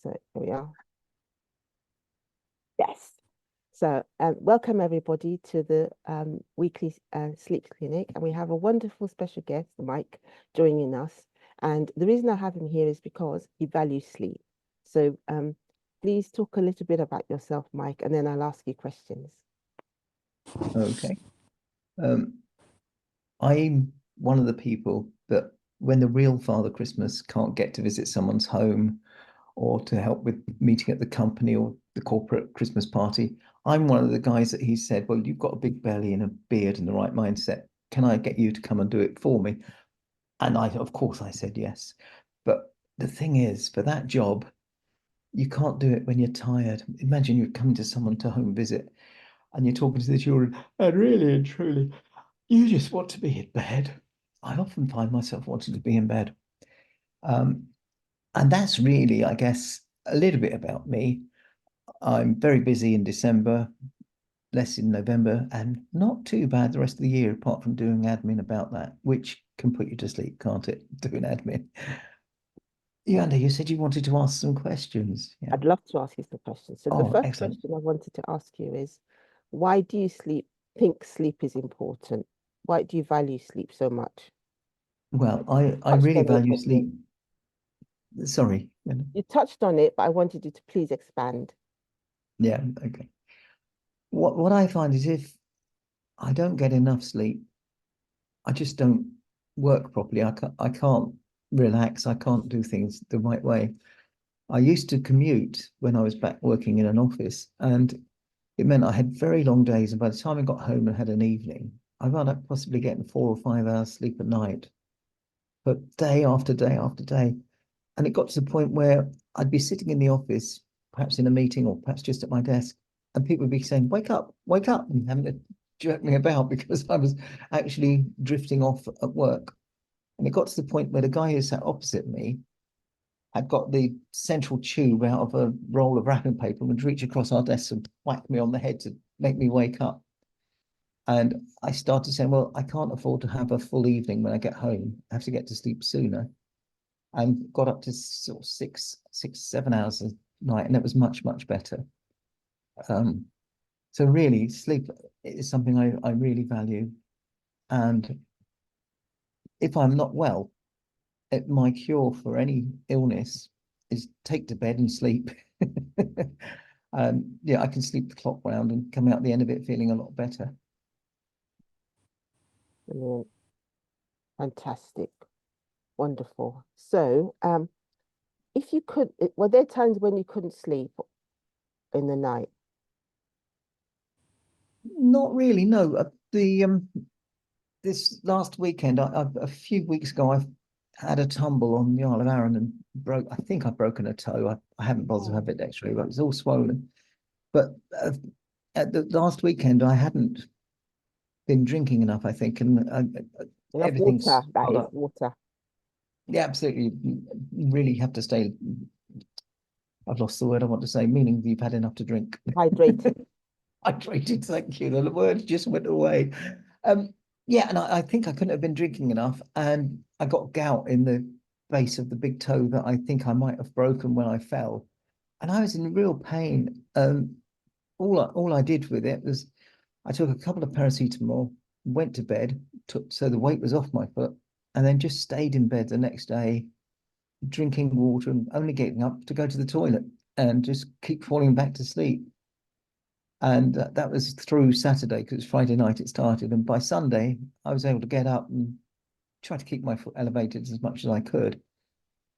So here we are. Yes. So welcome everybody to the weekly sleep clinic, and we have a wonderful special guest, Mike, joining us. And the reason I have him here is because he values sleep. So please talk a little bit about yourself, Mike, and then I'll ask you questions. Okay. I'm one of the people that when the real Father Christmas can't get to visit someone's home or to help with meeting at the company or the corporate Christmas party, I'm one of the guys that he said, well, you've got a big belly and a beard and the right mindset. Can I get you to come and do it for me? And of course, I said yes. But the thing is, for that job, you can't do it when you're tired. Imagine you're coming to someone to home visit and you're talking to the children, and really and truly, you just want to be in bed. I often find myself wanting to be in bed. And that's really, I guess, a little bit about me. I'm very busy in December, less in November, and not too bad the rest of the year, apart from doing admin about that, which can put you to sleep, can't it? Doing admin. Yewande, you said you wanted to ask some questions. Yeah. I'd love to ask you some questions. So the Oh, first excellent. question I wanted to ask you is, why do you think sleep is important? Why do you value sleep so much? Well, I Touched really on it, value but sleep. Sorry. you touched on it, but I wanted you to please expand. Yeah, okay. What I find is if I don't get enough sleep, I just don't work properly. I can't relax. I can't do things the right way. I used to commute when I was back working in an office, and it meant I had very long days. And by the time I got home and had an evening, I wound up possibly getting 4 or 5 hours sleep at night, but day after day after day. And it got to the point where I'd be sitting in the office, perhaps in a meeting or perhaps just at my desk, and people would be saying, wake up, and having to jerk me about because I was actually drifting off at work. And it got to the point where the guy who sat opposite me had got the central tube out of a roll of wrapping paper and would reach across our desk and whack me on the head to make me wake up. And I started saying, well, I can't afford to have a full evening when I get home. I have to get to sleep sooner. And got up to sort of 7 hours a night, and it was much, much better. Um, so really, sleep is something I really value. And if I'm not well, my cure for any illness is take to bed and sleep. Yeah, I can sleep the clock round and come out the end of it feeling a lot better. Brilliant. Fantastic. Wonderful. So, if you could, were there times when you couldn't sleep in the night? Not really, no. The This last weekend, a few weeks ago, I had a tumble on the Isle of Arran and broke. I think I've broken a toe. I haven't bothered to Oh, have it X-ray, but it's all swollen. But at the last weekend, I hadn't been drinking enough, I think, and enough water, everything's that piled is up. water. Yeah, absolutely. You really have to stay. I've lost the word I want to say, meaning you've had enough to drink. Hydrated. Hydrated, thank you. The word just went away. Um, yeah, and I think I couldn't have been drinking enough, and I got gout in the base of the big toe that I think I might have broken when I fell, and I was in real pain. All I did with it was I took a couple of paracetamol, went to bed, took so the weight was off my foot, and then just stayed in bed the next day, drinking water and only getting up to go to the toilet and just keep falling back to sleep. And that was through Saturday because Friday night it started. And by Sunday, I was able to get up and try to keep my foot elevated as much as I could.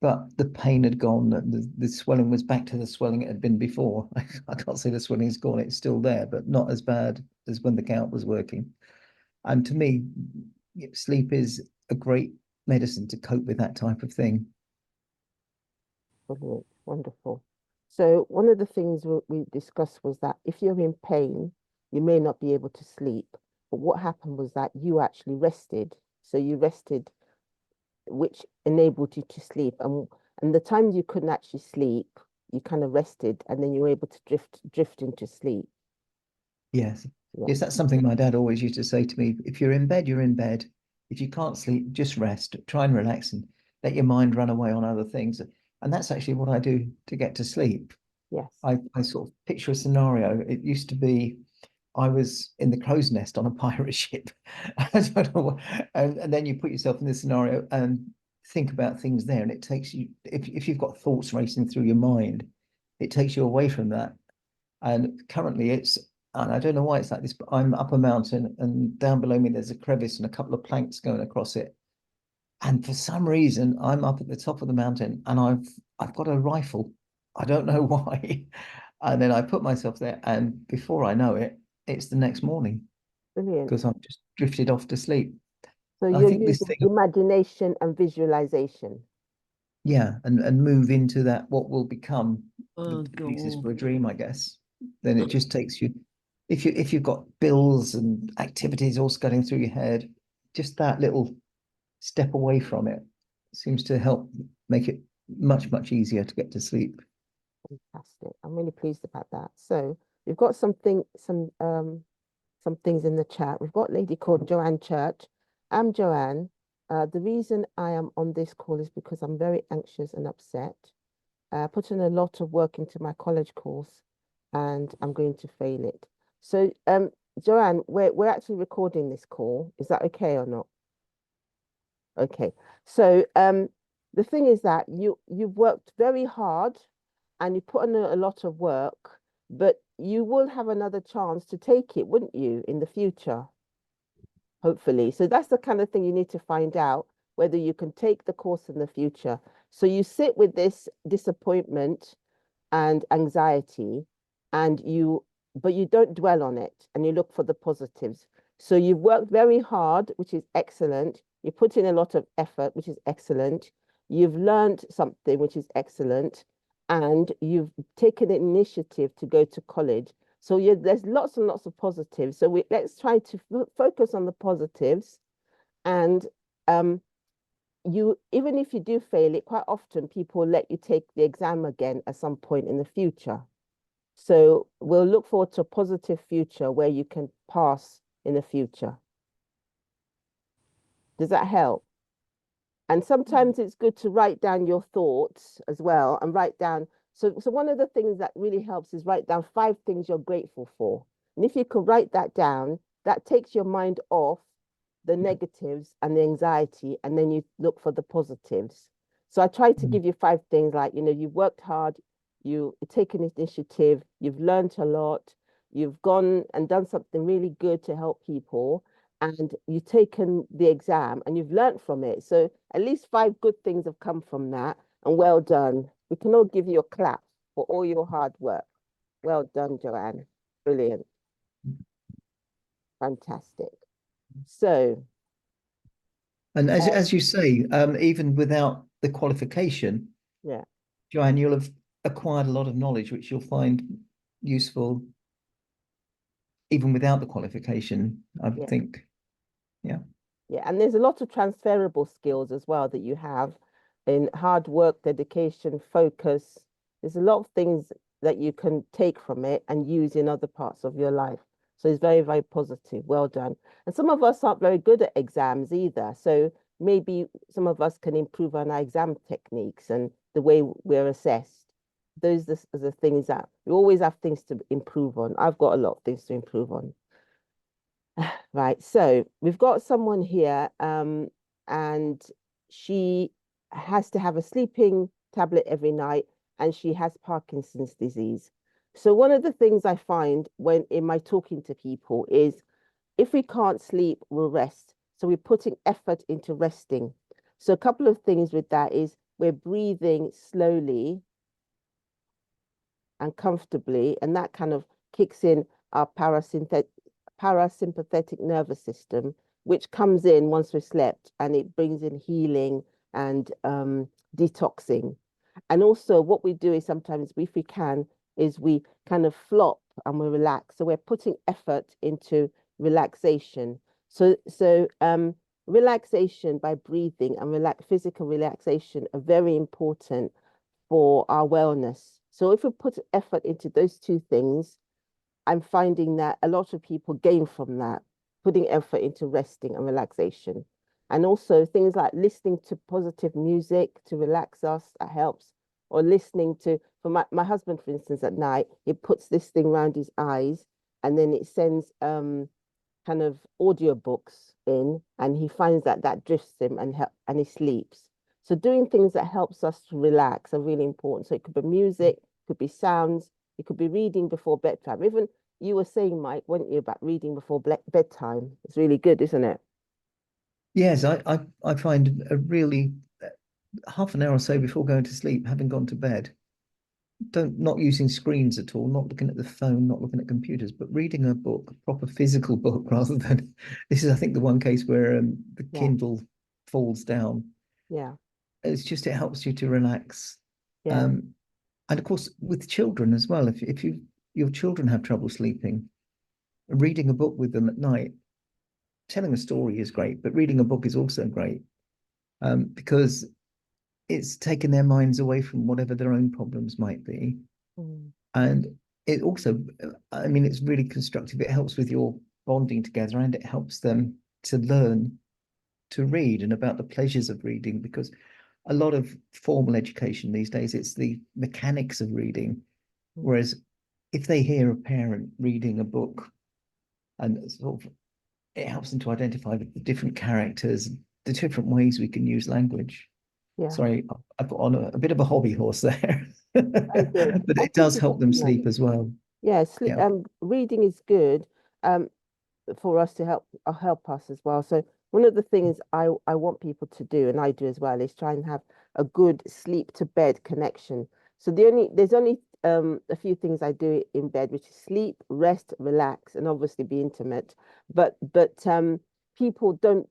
But the pain had gone. The swelling was back to the swelling it had been before. I can't say the swelling is gone. It's still there, but not as bad as when the gout was working. And to me, sleep is a great medicine to cope with that type of thing. Brilliant. Wonderful. So one of the things we discussed was that if you're in pain, you may not be able to sleep. But what happened was that you actually rested. So you rested, which enabled you to sleep. And the times you couldn't actually sleep, you kind of rested, and then you were able to drift into sleep. Yes. Yeah. Yes, that's something my dad always used to say to me. If you're in bed, you're in bed. If you can't sleep, just rest. Try and relax and let your mind run away on other things. And that's actually what I do to get to sleep. Yes. I sort of picture a scenario. It used to be I was in the crow's nest on a pirate ship. I don't know and then you put yourself in this scenario and think about things there, and it takes you, if you've got thoughts racing through your mind, it takes you away from that. And currently and I don't know why it's like this, but I'm up a mountain and down below me there's a crevice and a couple of planks going across it. And for some reason, I'm up at the top of the mountain and I've got a rifle. I don't know why. And then I put myself there, and before I know it, it's the next morning Brilliant. because I've just drifted off to sleep. So I you're think this using thing, imagination and visualization. yeah, and move into that what will become the Oh, basis God. for a dream, I guess. Then it just takes you, if you've got bills and activities all scudding through your head, just that little step away from it seems to help make it much easier to get to sleep. Fantastic. I'm really pleased about that. So we've got some things in the chat. We've got a lady called Joanne Church. I'm Joanne. The reason I am on this call is because I'm very anxious and upset. Put in a lot of work into my college course and I'm going to fail it. So Joanne, we're actually recording this call. Is that okay or not? Okay. So the thing is that you've worked very hard and you put in a lot of work, but you will have another chance to take it, wouldn't you, in the future, hopefully. So that's the kind of thing you need to find out whether you can take the course in the future. So you sit with this disappointment and anxiety and but you don't dwell on it and you look for the positives. So you've worked very hard, which is excellent. You put in a lot of effort, which is excellent. You've learned something, which is excellent. And you've taken an initiative to go to college. So there's lots and lots of positives. So let's try to focus on the positives. And um, even if you do fail it, quite often people let you take the exam again at some point in the future. So we'll look forward to a positive future where you can pass in the future. Does that help? And sometimes it's good to write down your thoughts as well and write down. So one of the things that really helps is write down 5 things you're grateful for. And if you can write that down, that takes your mind off the negatives and the anxiety, and then you look for the positives. So I try to Mm. give you 5 things like, you've worked hard, you've taken initiative, you've learned a lot, you've gone and done something really good to help people, and you've taken the exam and you've learned from it. So at least 5 good things have come from that, and well done. We can all give you a clap for all your hard work. Well done, Joanne. Brilliant. Fantastic. So, And uh, as you say, even without the qualification, yeah. Joanne, you'll have acquired a lot of knowledge which you'll find useful even without the qualification, I would Yeah. think. Yeah. Yeah, and there's a lot of transferable skills as well that you have in hard work, dedication, focus. There's a lot of things that you can take from it and use in other parts of your life. So it's very, very positive. Well done. And some of us aren't very good at exams either. So maybe some of us can improve on our exam techniques and the way we're assessed. Those are the things that we always have things to improve on. I've got a lot of things to improve on. Right, so we've got someone here, and she has to have a sleeping tablet every night, and she has Parkinson's disease. So one of the things I find when in my talking to people is if we can't sleep, we'll rest. So we're putting effort into resting. So a couple of things with that is we're breathing slowly and comfortably, and that kind of kicks in our parasympathetic nervous system, which comes in once we've slept, and it brings in healing and detoxing. And also, what we do is sometimes, if we can, is we kind of flop and we relax. So we're putting effort into relaxation. So relaxation by breathing and physical relaxation are very important for our wellness. So if we put effort into those 2 things, I'm finding that a lot of people gain from that, putting effort into resting and relaxation. And also things like listening to positive music to relax us, that helps. or listening to, for my husband, for instance, at night, he puts this thing around his eyes and then it sends kind of audiobooks in, and he finds that that drifts him and he sleeps. So doing things that helps us to relax are really important. So it could be music, could be sounds, it could be reading before bedtime. Even you were saying, Mike, weren't you, about reading before bedtime? It's really good, isn't it? Yes, I find a really half an hour or so before going to sleep, having gone to bed, don't not using screens at all, not looking at the phone, not looking at computers, but reading a book, a proper physical book, rather than this is, I think, the one case where the Yeah, Kindle falls down. yeah, It's just it helps you to relax. yeah. Um, and of course, with children as well, if your children have trouble sleeping, reading a book with them at night, telling a story is great, but reading a book is also great because it's taken their minds away from whatever their own problems might be. Mm, And it also, I mean, it's really constructive. It helps with your bonding together and it helps them to learn to read and about the pleasures of reading because a lot of formal education these days, it's the mechanics of reading. mm. Whereas if they hear a parent reading a book and sort of it helps them to identify the different characters, the different ways we can use language. Yeah, Sorry, I put on a bit of a hobby horse there, very good. but I it think does it's help them sleep definitely, as well. yeah, sleep, Yeah. reading is good. Um, for us to help us as well. So one of the things I want people to do, and I do as well, is try and have a good sleep to bed connection. So there's only a few things I do in bed, which is sleep, rest, relax, and obviously be intimate. But people don't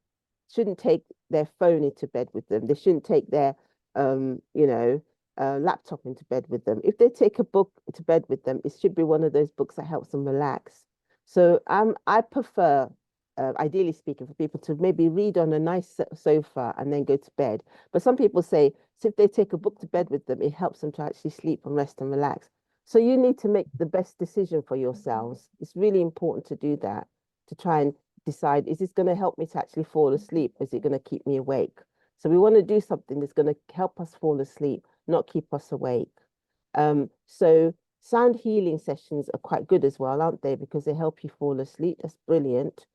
shouldn't take their phone into bed with them. They shouldn't take their laptop into bed with them. If they take a book to bed with them, it should be one of those books that helps them relax. So I prefer, ideally speaking, for people to maybe read on a nice sofa and then go to bed. But some people say, so if they take a book to bed with them, it helps them to actually sleep and rest and relax. So you need to make the best decision for yourselves. It's really important to do that, to try and decide, is this going to help me to actually fall asleep? Or is it going to keep me awake? So we want to do something that's going to help us fall asleep, not keep us awake. So sound healing sessions are quite good as well, aren't they? Because they help you fall asleep. That's brilliant.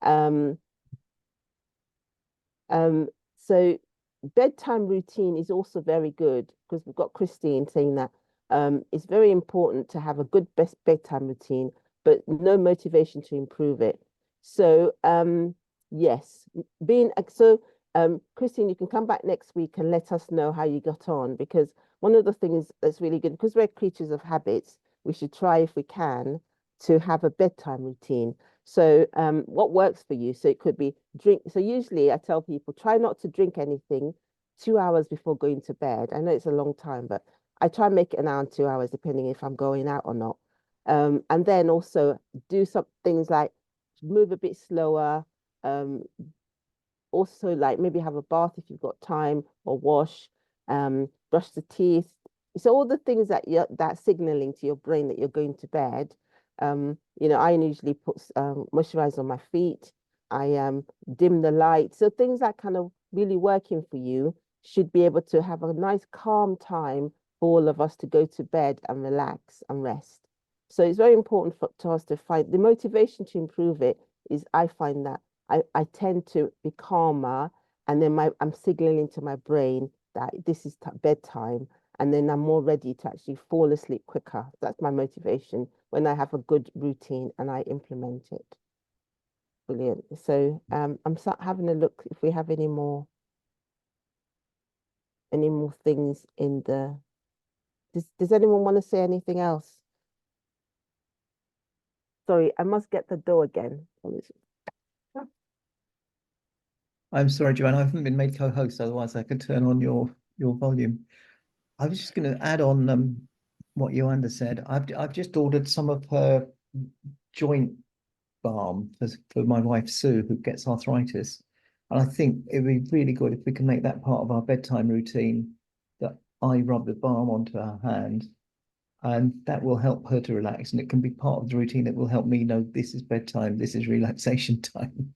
Um, um, so bedtime routine is also very good because we've got Christine saying that it's very important to have a good best bedtime routine, but no motivation to improve it. So yes, being so Christine, you can come back next week and let us know how you got on because one of the things that's really good because we're creatures of habits, we should try if we can to have a bedtime routine. So what works for you? So it could be drink. So usually I tell people try not to drink anything 2 hours before going to bed. I know it's a long time, but I try and make it an hour and 2 hours depending if I'm going out or not. And then also do some things like move a bit slower. Um, also like maybe have a bath if you've got time or wash, brush the teeth. So all the things that you're that signaling to your brain that you're going to bed. I usually put moisturizer on my feet. I dim the light. So things that kind of really working for you should be able to have a nice calm time for all of us to go to bed and relax and rest. So it's very important to us to find the motivation to improve it is I find that I tend to be calmer and then I'm signaling to my brain that this is bedtime and then I'm more ready to actually fall asleep quicker. That's my motivation when I have a good routine and I implement it. Brilliant. So I'm having a look if we have any more things in the does anyone want to say anything else? Sorry, I must get the door again. I'm sorry, Joanne, I haven't been made co-host, otherwise I could turn on your volume. I was just going to add on what Yewande said. I've just ordered some of her joint balm for my wife Sue, who gets arthritis. And I think it'd be really good if we can make that part of our bedtime routine that I rub the balm onto her hand. And that will help her to relax. And it can be part of the routine that will help me know this is bedtime, this is relaxation time.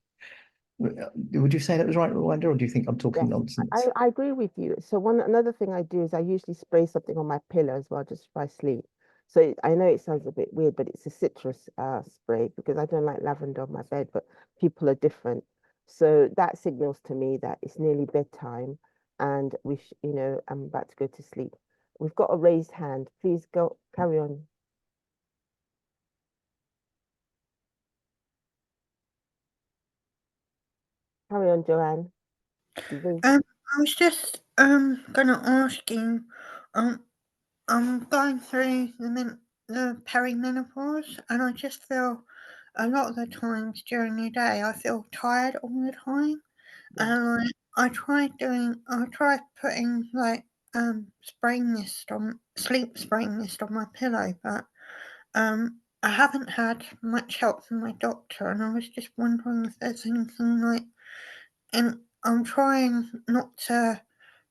Would you say that was right, Rwanda, or do you think I'm talking Yes, nonsense? I agree with you. So another thing I do is I usually spray something on my pillow as well, just before I sleep. So I know it sounds a bit weird, but it's a citrus spray because I don't like lavender on my bed, but people are different. So that signals to me that it's nearly bedtime and I'm about to go to sleep. We've got a raised hand. Please go carry on. Carry on, Joanne. You raised. I was just gonna ask you, um, I'm going through the perimenopause, and I just feel a lot of the times during the day I feel tired all the time, Yeah, and I tried putting like sleep spray mist on my pillow, but I haven't had much help from my doctor, and I was just wondering if there's anything like, and I'm trying not to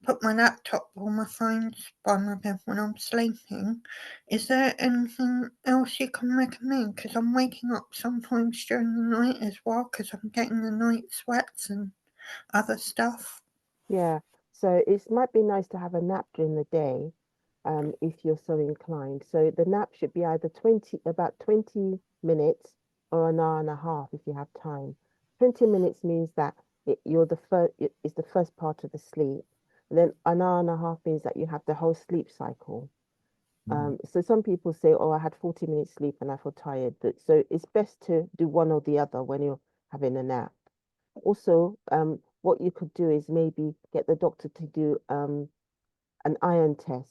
put my laptop or my phones by my bed when I'm sleeping. Is there anything else you can recommend? Because I'm waking up sometimes during the night as well because I'm getting the night sweats and other stuff. yeah. So it might be nice to have a nap during the day, if you're so inclined. So the nap should be either about 20 minutes or an hour and a half if you have time. 20 minutes means that you're the first, is the first part of the sleep. And then an hour and a half means that you have the whole sleep cycle. Mm. So some people say, oh, I had 40 minutes sleep and I feel tired. So it's best to do one or the other when you're having a nap. Also, what you could do is maybe get the doctor to do an iron test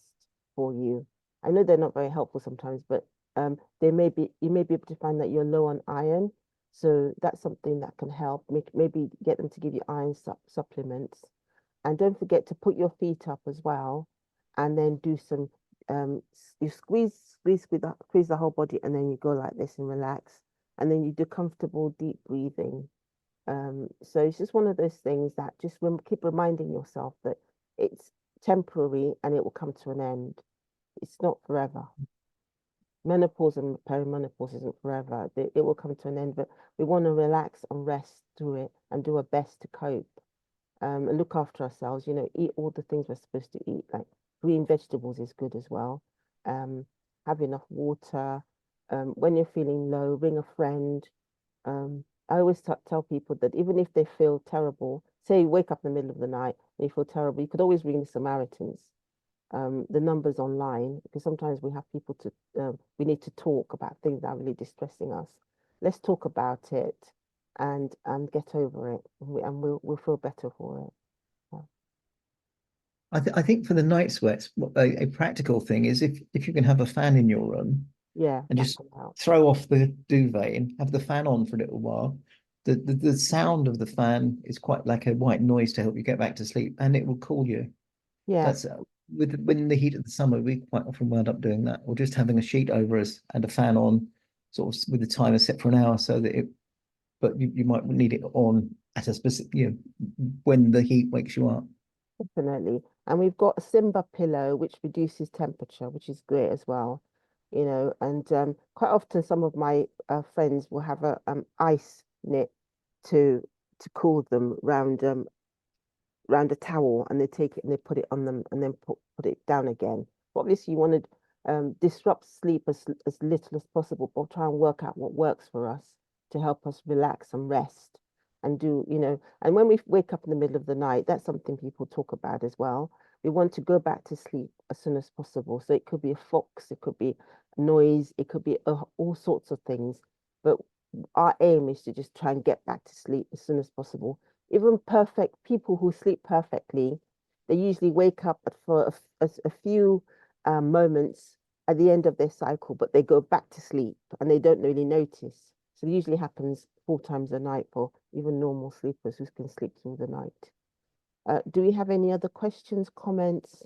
for you. I know they're not very helpful sometimes, but you may be able to find that you're low on iron. So that's something that can help. Maybe get them to give you iron supplements. And don't forget to put your feet up as well, and then do some you squeeze the whole body, and then you go like this and relax, and then you do comfortable deep breathing. So it's just one of those things that just keep reminding yourself that it's temporary and it will come to an end. It's not forever. Menopause and perimenopause isn't forever. It will come to an end, but we want to relax and rest through it and do our best to cope, and look after ourselves. Eat all the things we're supposed to eat, like green vegetables is good as well. Um, have enough water. When you're feeling low, ring a friend. I always tell people that even if they feel terrible, say you wake up in the middle of the night and you feel terrible, you could always ring the Samaritans. The numbers online, because sometimes we have people we need to talk about things that are really distressing us. Let's talk about it and get over it, and we'll feel better for it. Yeah, I think for the night sweats, a practical thing is if you can have a fan in your room yeah, and that just can help. throw off the duvet and have the fan on for a little while. The sound of the fan is quite like a white noise to help you get back to sleep, and it will cool you. Yeah, That's with when the heat of the summer, we quite often wind up doing that, or just having a sheet over us and a fan on, sort of with the timer set for an hour, so that it. But you might need it on at a specific, when the heat wakes you up. definitely. And we've got a Simba pillow, which reduces temperature, which is great as well. And quite often some of my friends will have a ice knit to cool them round a towel, and they take it and they put it on them and then put it down again. But obviously, you want to disrupt sleep as little as possible, but try and work out what works for us to help us relax and rest and and when we wake up in the middle of the night, that's something people talk about as well. We want to go back to sleep as soon as possible. So it could be a fox, it could be noise, it could be all sorts of things. But our aim is to just try and get back to sleep as soon as possible. Even perfect people who sleep perfectly, they usually wake up for a few moments at the end of their cycle, but they go back to sleep and they don't really notice. So it usually happens 4 times a night for even normal sleepers who can sleep through the night. Do we have any other questions, comments,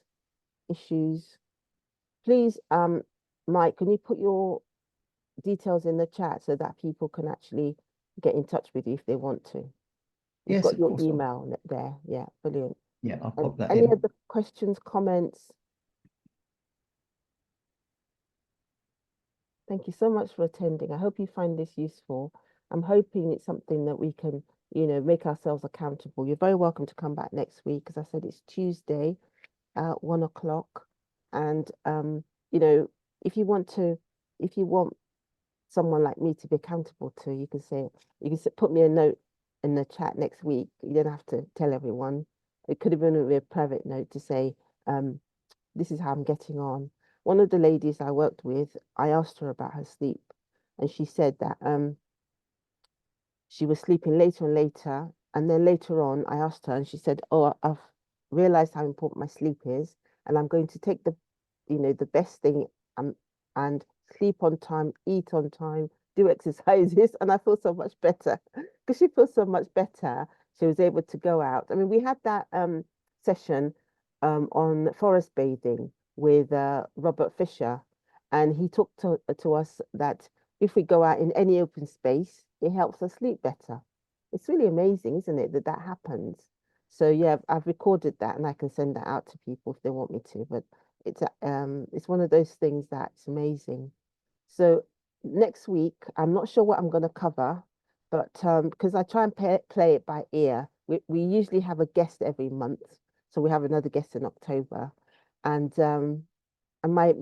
issues? Please, Mike, can you put your details in the chat so that people can actually get in touch with you if they want to? We've Yes, got of your course. email there. Yeah, brilliant. Yeah, I'll And pop that any in. other questions, comments? Thank you so much for attending. I hope you find this useful. I'm hoping it's something that we can make ourselves accountable. You're very welcome to come back next week. As I said, it's Tuesday at 1 o'clock. And if you want someone like me to be accountable to, you can put me a note in the chat next week. You don't have to tell everyone. It could have been a private note to say, this is how I'm getting on. One of the ladies I worked with, I asked her about her sleep, and she said that she was sleeping later and later. And then later on, I asked her, and she said, "Oh, I've realized how important my sleep is, and I'm going to take the best thing, um, and sleep on time, eat on time, do exercises." And I feel so much better because she feels so much better. She was able to go out. I mean, we had that session on forest bathing with Robert Fisher, and he talked to us that if we go out in any open space, it helps us sleep better. It's really amazing, isn't it, that that happens? So yeah, I've recorded that and I can send that out to people if they want me to. But it's one of those things that's amazing. So next week, I'm not sure what I'm going to cover, but because I try and play it by ear. We usually have a guest every month, so we have another guest in October, and my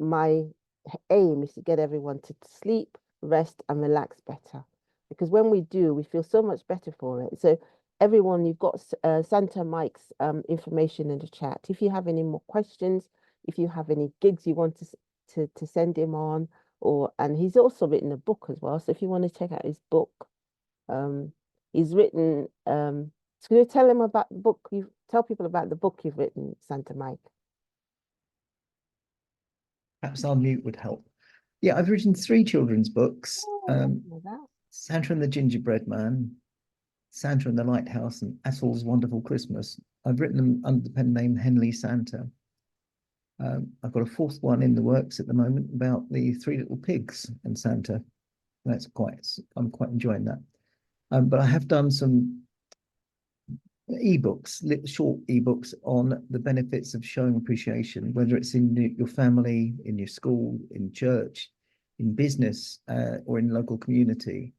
aim is to get everyone to sleep, rest, and relax better. Because when we do, we feel so much better for it. So everyone, you've got Santa Mike's information in the chat. If you have any more questions, if you have any gigs you want to send him on, and he's also written a book as well. So if you want to check out his book, he's written. So can you tell him about the book? You tell people about the book you've written, Santa Mike. Perhaps our mute would help. Yeah, I've written 3 children's books. Santa and the Gingerbread Man, Santa and the Lighthouse, and Athol's Wonderful Christmas. I've written them under the pen name Henley Santa. I've got a 4th one in the works at the moment about the 3 little pigs and Santa. I'm quite enjoying that. But I have done some ebooks, short ebooks on the benefits of showing appreciation, whether it's in your family, in your school, in church, in business, or in local community.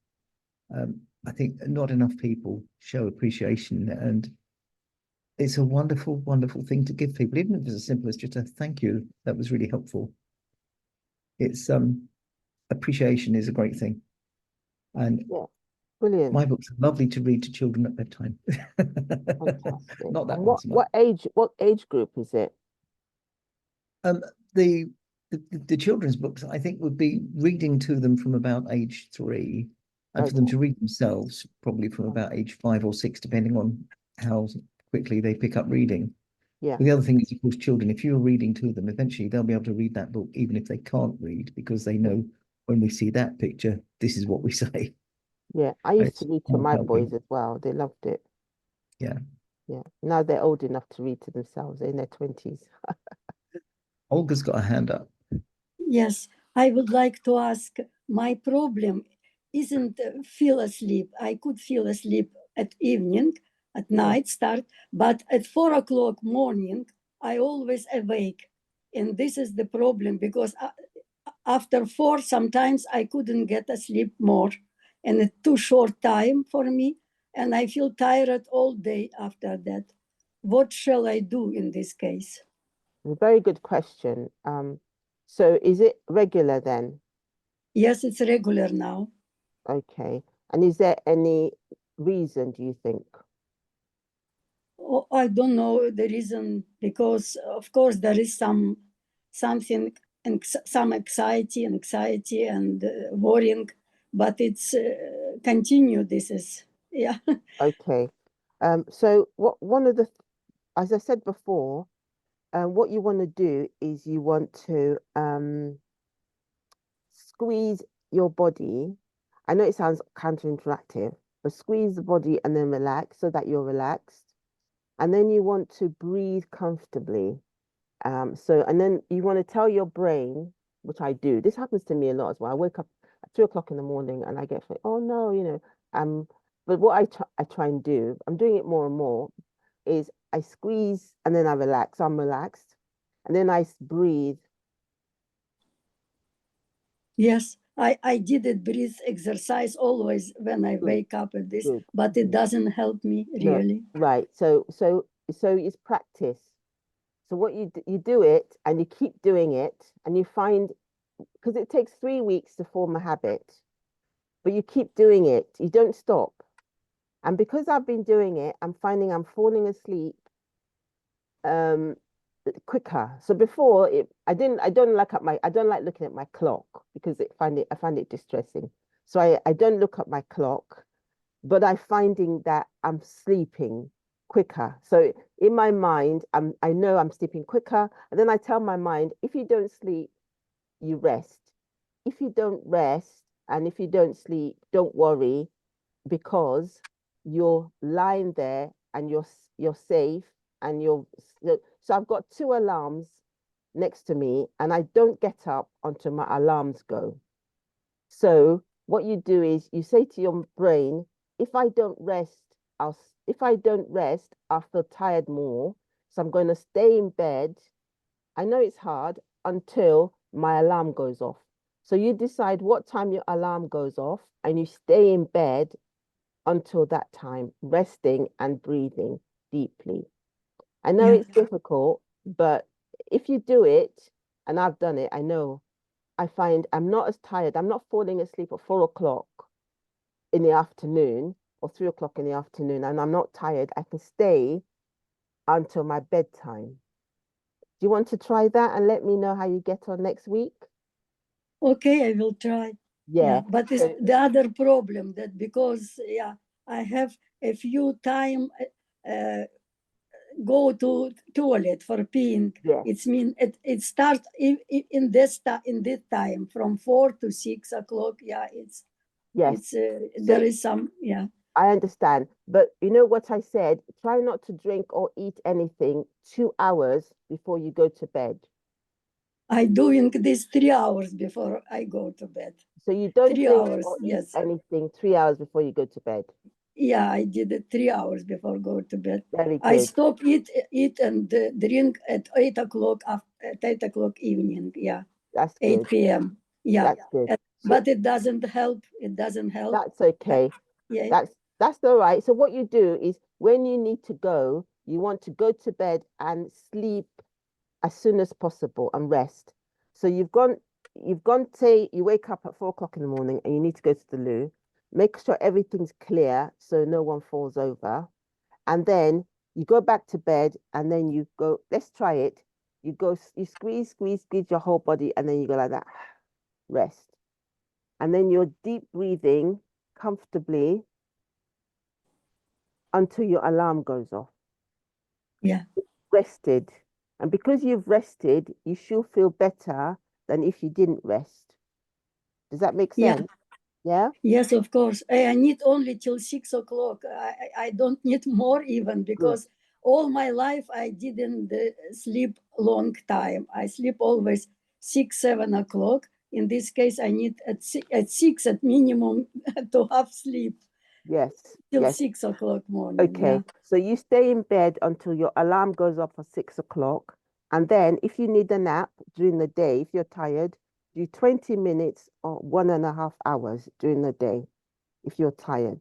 I think not enough people show appreciation, and it's a wonderful, wonderful thing to give people, even if it's as simple as just a thank you. That was really helpful. It's appreciation is a great thing, and yeah, brilliant. my books are lovely to read to children at bedtime. Fantastic. Not that And once a month. what age group is it? The children's books, I think, would be reading to them from about age 3, and for them Okay. to read themselves probably from about age 5 or 6, depending on how quickly they pick up reading. Yeah. But the other thing is, of course, children, if you're reading to them, eventually they'll be able to read that book, even if they can't read, because they know when we see that picture, this is what we say. Yeah. I used to It's read to my boys helping. as well. They loved it. Yeah. Yeah. Now they're old enough to read to themselves. They're in their 20s. Olga's got a hand up. Yes, I would like to ask, my problem isn't feel asleep. I could feel asleep at evening, at night start, but at 4 o'clock morning, I always awake. And this is the problem because after 4, sometimes I couldn't get asleep more. And it's too short time for me. And I feel tired all day after that. What shall I do in this case? A very good question. So is it regular then? Yes, it's regular now. Okay. And is there any reason, do you think? Oh, I don't know the reason, because of course there is something and some anxiety and worrying, but it's continue. This is yeah. Okay. So one of the, as I said before, what you want to do is you want to squeeze your body. I know it sounds counterintuitive, but squeeze the body and then relax so that you're relaxed. And then you want to breathe comfortably. And then you want to tell your brain, which I do. This happens to me a lot as well. I wake up at 2 o'clock in the morning and I get, oh no, but what I try and do, I'm doing it more and more, is I squeeze and then I relax. So I'm relaxed. And then I breathe. Yes, I did it breathe exercise always when I Good, wake up at this, good, but it good. doesn't help me No, really. right. So it's practice. So what you do it and you keep doing it and you find, because it takes 3 weeks to form a habit, but you keep doing it. You don't stop. And because I've been doing it, I'm finding I'm falling asleep um quicker. So before it, I don't like looking at my clock because I find it distressing. So I don't look at my clock, but I'm finding that I'm sleeping quicker. So in my mind, I know I'm sleeping quicker. And then I tell my mind, if you don't sleep, you rest. If you don't rest and if you don't sleep, don't worry because you're lying there and you're safe and so I've got 2 alarms next to me and I don't get up until my alarms go. So what you do is you say to your brain, if I don't rest, if I don't rest, I'll feel tired more. So I'm going to stay in bed. I know it's hard until my alarm goes off. So you decide what time your alarm goes off and you stay in bed until that time, resting and breathing deeply. I know Yeah, it's difficult, but if you do it, and I've done it, I know I find I'm not as tired. I'm not falling asleep at 4 o'clock in the afternoon or 3 o'clock in the afternoon, and I'm not tired. I can stay until my bedtime. Do you want to try that and let me know how you get on next week? okay, I will try. Yeah. But it's the other problem that because I have a few time go to toilet for peeing. Yes. It's mean it starts in this time from 4 to 6 o'clock. Yeah, Yes. it's So there is some I understand. But you know what I said? Try not to drink or eat anything 2 hours before you go to bed. I doing this 3 hours before I go to bed. So you don't Three drink hours, or eat yes. anything 3 hours before you go to bed. Yeah, I did it 3 hours before go to bed. Very I good. stop eat and drink at 8 o'clock at 8 o'clock evening. Yeah, That's 8 good. p.m. Yeah, That's good. So but it doesn't help. It doesn't help. that's okay. Yeah, That's all right. So what you do is when you need to go, you want to go to bed and sleep as soon as possible and rest. So you've gone, say you wake up at 4 o'clock in the morning and you need to go to the loo. Make sure everything's clear so no one falls over. And then you go back to bed and then you go, let's try it. You go, you squeeze your whole body and then you go like that, rest. And then you're deep breathing comfortably until your alarm goes off. yeah, Rested. And because you've rested, you should feel better than if you didn't rest. Does that make yeah. sense? Yeah? Yes, of course. I need only till 6 o'clock. I don't need more even Good. because all my life I didn't sleep long time. I sleep always 6, 7 o'clock. In this case, I need at six at minimum to have sleep Yes. till Yes. 6 o'clock morning. Okay. Yeah, So you stay in bed until your alarm goes off at 6 o'clock. And then if you need a nap during the day, if you're tired, do 20 minutes or 1.5 hours during the day if you're tired.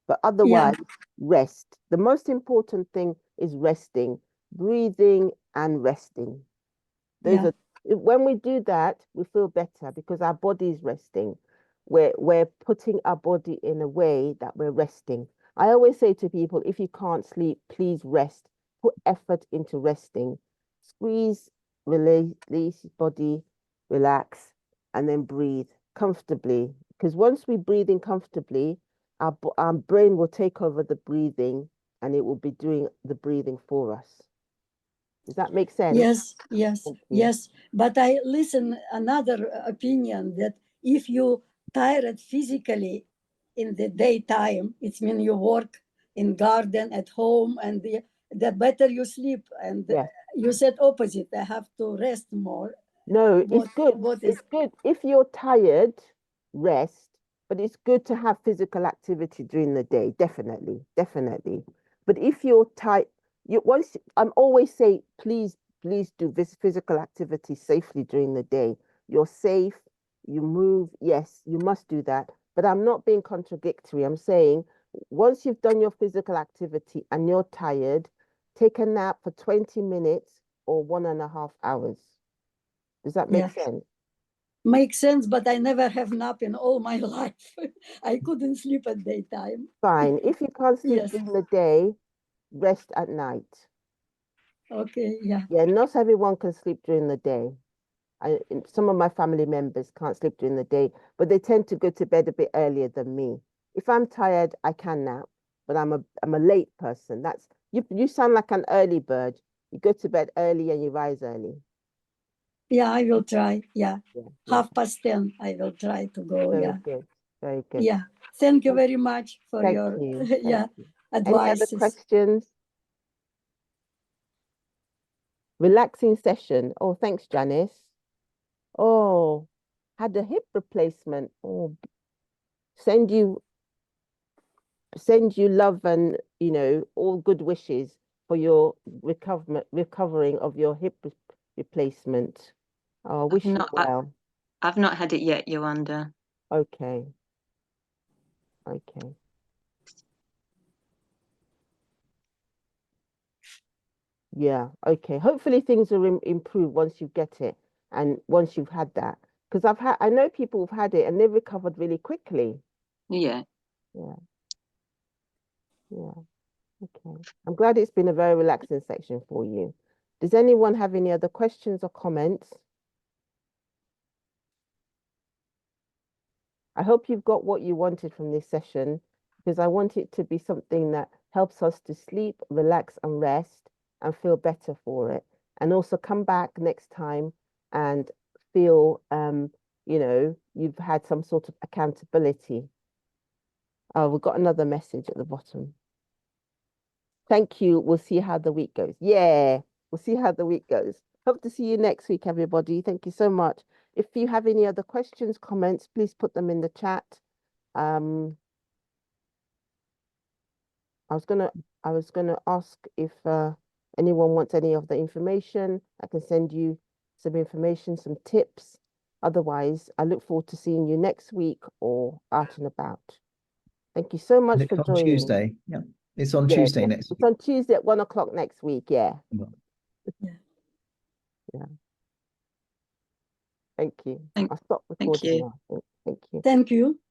But yeah, otherwise, rest. The most important thing is resting, breathing and resting. Those yeah, are when we do that, we feel better because our body is resting. We're putting our body in a way that we're resting. I always say to people, if you can't sleep, please rest. Put effort into resting. Squeeze, release body, relax, and then breathe comfortably. Because once we breathe in comfortably, our brain will take over the breathing and it will be doing the breathing for us. Does that make sense? yes, yes, Thank you. yes. But I listen another opinion that if you tired physically in the daytime, it means you work in garden at home and the better you sleep. And Yes. you said opposite. I have to rest more. No, it's good. What is It's good. If you're tired, rest, but it's good to have physical activity during the day. Definitely, definitely. But if you're tired, I'm always say, please do this physical activity safely during the day. You're safe, you move. Yes, you must do that. But I'm not being contradictory. I'm saying once you've done your physical activity and you're tired, take a nap for 20 minutes or 1.5 hours. Does that make sense? Makes sense, but I never have nap in all my life. I couldn't sleep at daytime. Fine. If you can't sleep Yes. during the day, rest at night. Okay, yeah. Yeah, not everyone can sleep during the day. Some of my family members can't sleep during the day, but they tend to go to bed a bit earlier than me. If I'm tired, I can nap, but I'm a late person. That's you sound like an early bird. You go to bed early and you rise early. Yeah, I will try. Yeah. Yeah. 10:30, I will try to go. Very Yeah. good. Very good. Yeah. Thank you very much for Thank your you. yeah Thank you. Any other advices. questions? Relaxing session. Oh, thanks, Janice. Oh, had a hip replacement. Oh, send you love and all good wishes for your recovering of your hip replacement. Oh, I wish you well. I've not had it yet, Yewande. Okay. Okay. Yeah. Okay. Hopefully things will improve once you get it and once you've had that. Because I know people who've had it and they've recovered really quickly. Yeah. Yeah. Yeah. Okay. I'm glad it's been a very relaxing section for you. Does anyone have any other questions or comments? I hope you've got what you wanted from this session because I want it to be something that helps us to sleep, relax, and rest and feel better for it. And also come back next time and feel, you've had some sort of accountability. Oh, we've got another message at the bottom. Thank you. We'll see how the week goes. Yeah, we'll see how the week goes. Hope to see you next week, everybody. Thank you so much. If you have any other questions, comments, please put them in the chat. I was gonna ask if anyone wants any of the information. I can send you some information, some tips. Otherwise, I look forward to seeing you next week or out and about. Thank you so much And for it's on joining. Tuesday. Yeah, it's on Yeah, Tuesday next it's week. on Tuesday at 1 o'clock next week. Yeah. Yeah. Yeah. Thank you. Thank I'll stop you. recording now. Thank you. Thank you.